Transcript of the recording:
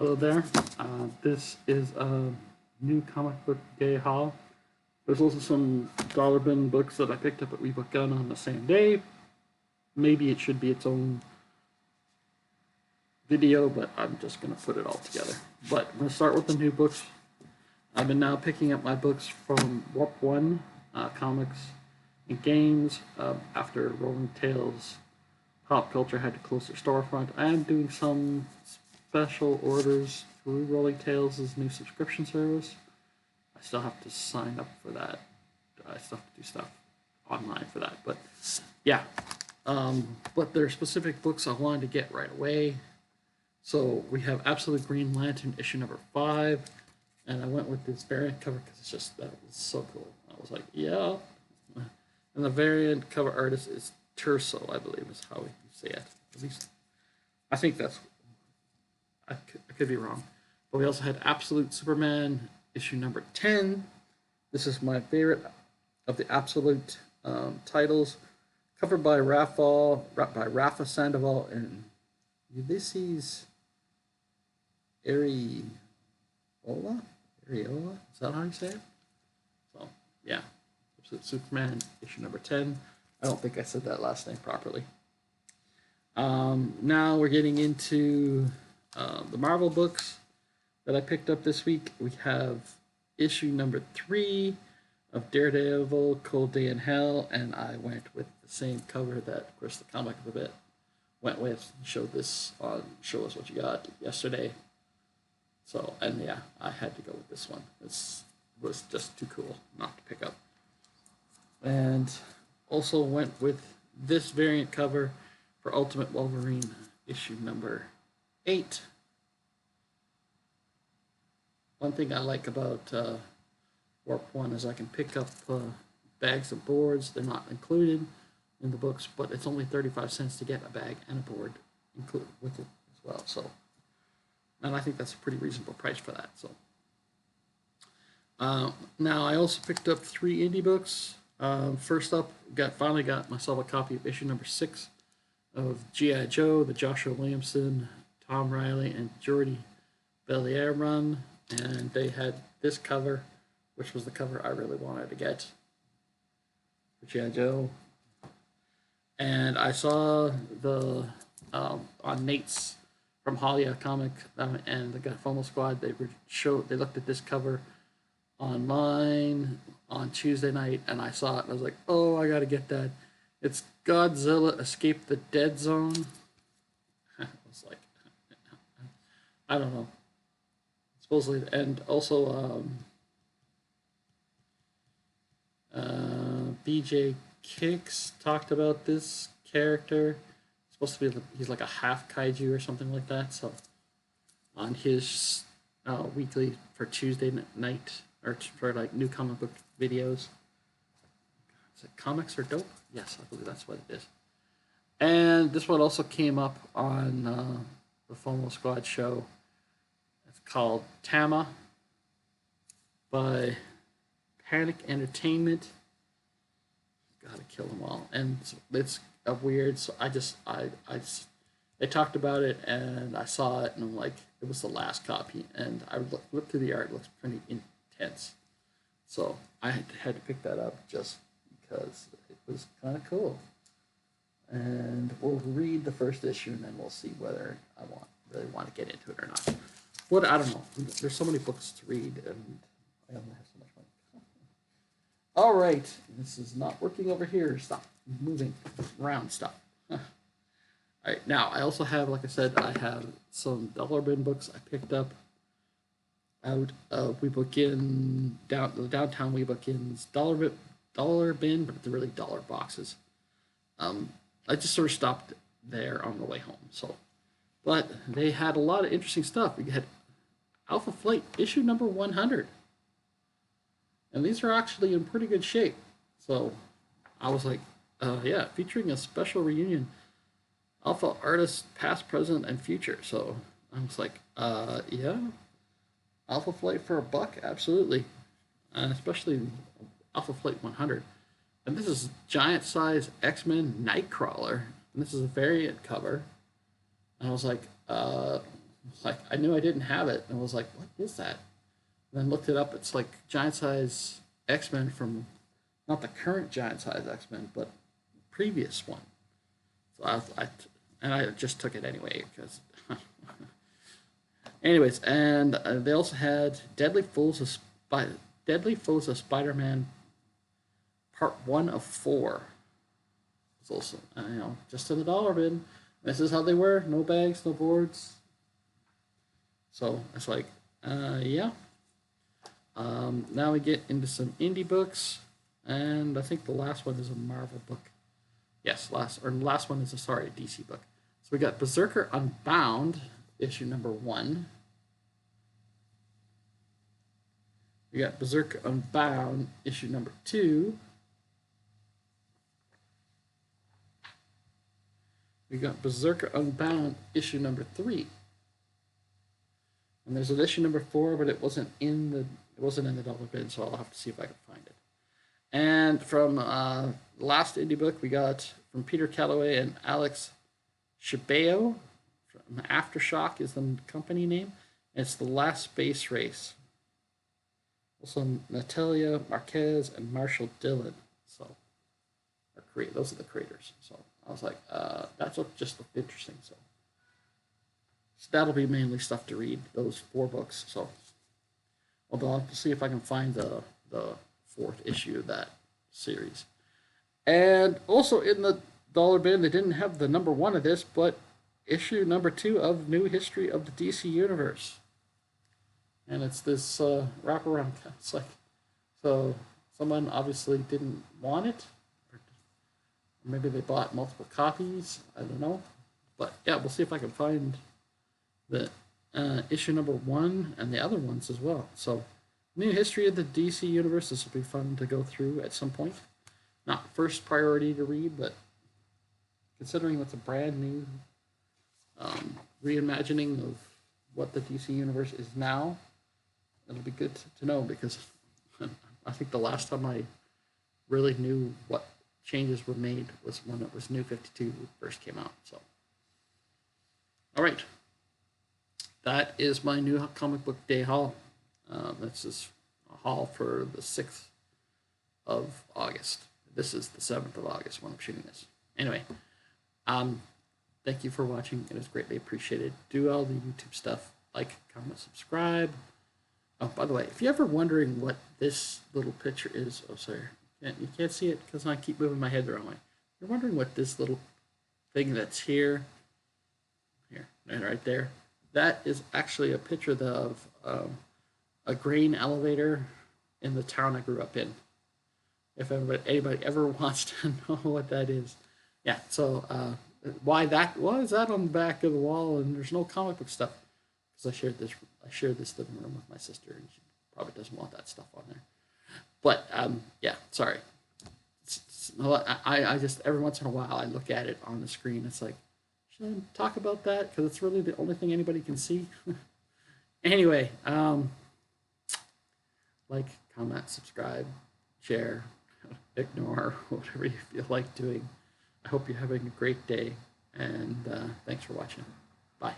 Hello there. This is a new comic book day haul. There's also some dollar bin books that I picked up at Rebook Gun on the same day. Maybe it should be its own video, but I'm just going to put it all together. But I'm going to start with the new books. I've been now picking up my books from Warp 1 Comics and Games after Rolling Tales Pop Culture had to close their storefront. I am doing some special orders through Rolling Tales' new subscription service. I still have to sign up for that. I still have to do stuff online for that. But yeah, but there are specific books I wanted to get right away. So we have Absolute Green Lantern issue number 5, and I went with this variant cover because it's just that was so cool. I was like, yeah. And the variant cover artist is Terso, I believe is how you say it. At least I think that's. I could be wrong. But we also had Absolute Superman issue number 10. This is my favorite of the Absolute titles, covered by Rafa Sandoval and Ulysses Ariola. Is that how you say it? So yeah, Absolute Superman issue number 10. I don't think I said that last name properly. Now we're getting into the Marvel books that I picked up this week. We have issue number 3 of Daredevil, Cold Day in Hell, and I went with the same cover that Chris the Comic of the Bit went with. Showed this on Show Us What You Got yesterday. So, and yeah, I had to go with this one. This was just too cool not to pick up. And also went with this variant cover for Ultimate Wolverine issue number 8. One thing I like about Warp 1 is I can pick up bags of boards. They're not included in the books, but it's only 35 cents to get a bag and a board included with it as well. So, and I think that's a pretty reasonable price for that. So, now I also picked up 3 indie books. First up, finally got myself a copy of issue number 6 of G.I. Joe, the Joshua Williamson, Tom Riley, and Jordi Belair run. And they had this cover, which was the cover I really wanted to get for G.I. Joe. And I saw the on Nate's from Halia Comic and the FOMO Squad. They looked at this cover online on Tuesday night, and I saw it, and I was like, "Oh, I gotta get that." It's Godzilla Escape the Dead Zone. I was like, I don't know. Supposedly, and also BJ Kicks talked about this character. It's supposed to be he's like a half kaiju or something like that. So on his weekly for Tuesday night or for like new comic book videos. Is it Comics Are Dope? Yes, I believe that's what it is. And this one also came up on the FOMO Squad show. It's called Tama by Panic Entertainment. Gotta kill them all. And it's a weird, so they talked about it and I saw it and I'm like, it was the last copy. And I looked through the art, it looks pretty intense. So I had to pick that up just because it was kind of cool. And we'll read the first issue and then we'll see whether I really want to get into it or not. I don't know. There's so many books to read and I only have so much money. All right. This is not working over here. Stop moving around. Stop. All right. Now, I also have, like I said, I have some dollar bin books I picked up out of the downtown Weebookin's dollar bin, but they're really dollar boxes. I just sort of stopped there on the way home. So, but they had a lot of interesting stuff. We had Alpha Flight issue number 100, and these are actually in pretty good shape. So, I was like, yeah, featuring a special reunion, Alpha artists past, present, and future. So I was like, yeah, Alpha Flight for $1, absolutely, and especially Alpha Flight 100. And this is giant size X-Men Nightcrawler. And this is a variant cover. And I was like, like I knew I didn't have it, and I was like, what is that? And then looked it up. It's like giant size X-Men from not the current giant size X-Men, but the previous one. So I just took it anyway because. Anyways, and they also had Deadly Foes of Spider-Man Part 1 of 4. It's also, just in the dollar bin. This is how they were. No bags, no boards. So it's like, yeah. Now we get into some indie books, and I think the last one is a Marvel book. Yes, last one is a DC book. So we got Berserker Unbound, issue number 1. We got Berserker Unbound, issue number 2. We got Berserker Unbound, issue number 3. And there's an issue number 4, but it wasn't in the dollar bin, so I'll have to see if I can find it. And from last indie book, we got from Peter Calloway and Alex Shibeo. From Aftershock is the company name. And it's The Last Space Race. Also Natalia Marquez and Marshall Dillon. So those are the creators. So I was like, that's what just looked interesting. So that'll be mainly stuff to read, those 4 books. So although I'll see if I can find the 4th issue of that series. And also in the dollar bin, they didn't have the number 1 of this, but issue number 2 of New History of the DC Universe. And it's this wraparound. It's like, so someone obviously didn't want it. Or maybe they bought multiple copies. I don't know. But yeah, we'll see if I can find the issue number 1 and the other ones as well. So New History of the DC Universe. This will be fun to go through at some point. Not first priority to read, but considering it's a brand new reimagining of what the DC Universe is now, it'll be good to know, because I think the last time I really knew what changes were made was when it was New 52 first came out. So, all right, that is my new comic book day haul. This is a haul for the 6th of August. This is the 7th of August when I'm shooting this. Anyway, thank you for watching. It is greatly appreciated. Do all the YouTube stuff. Like, comment, subscribe. Oh, by the way, if you're ever wondering what this little picture is, oh, sorry, you can't see it because I keep moving my head the wrong way. You're wondering what this little thing that's here, and right there, that is actually a picture of a grain elevator in the town I grew up in. If anybody ever wants to know what that is. Yeah, so why is that on the back of the wall and there's no comic book stuff? Because I shared this living room with my sister, and she probably doesn't want that stuff on there. But yeah, sorry. I just every once in a while I look at it on the screen. It's like, should I talk about that? Because it's really the only thing anybody can see. Anyway, like, comment, subscribe, share, ignore, whatever you feel like doing. I hope you're having a great day, and thanks for watching. Bye.